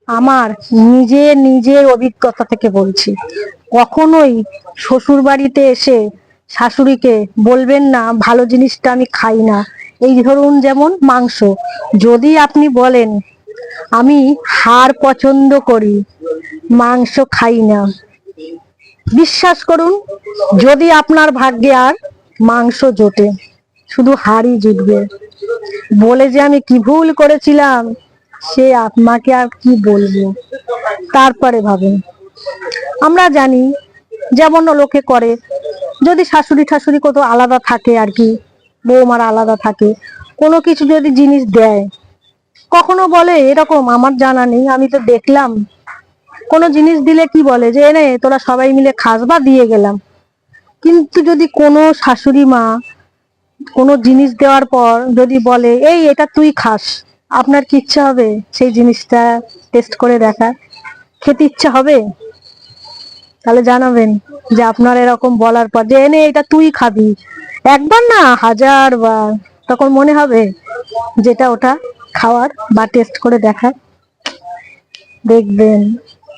আমার নিজের অভিজ্ঞতা থেকে বলছি, কখনোই শ্বশুর বাড়িতে এসে শাশুড়িকে বলবেন না ভালো জিনিসটা আমি খাই না। এই ধরুন যেমন মাংস, যদি আপনি বলেন আমি হাড় পছন্দ করি, মাংস খাই না, বিশ্বাস করুন, যদি আপনার ভাগ্যে আর মাংস জোটে, শুধু হাড়ই জুটবে। বলে যে আমি কি ভুল করেছিলাম, সে আপনাকে আর কি বলবো। তারপরে ভাবেন, আমরা জানি যেমন লোকে করে, যদি শাশুড়ি ঠাশুড়ি কত আলাদা থাকে আর কি, বৌমারা আলাদা থাকে, কোনো কিছু যদি জিনিস দেয়, কখনো বলে এরকম আমার জানা নেই, আমি তো দেখলাম কোনো জিনিস দিলে কি বলে যে এনে তোরা সবাই মিলে খাস, বা দিয়ে গেলাম। কিন্তু যদি কোনো শাশুড়ি মা কোনো জিনিস দেওয়ার পর যদি বলে এই এটা তুই খাস, আপনার কি ইচ্ছা হবে সেই জিনিসটা টেস্ট করে দেখা? খেতে ইচ্ছা হবে? তাহলে জানাবেন যে আপনার এরকম বলার পর যে এনে এটা তুই খাবি, একবার না হাজার বার, তখন মনে হবে যেটা ওটা খাওয়ার বা টেস্ট করে দেখা। দেখবেন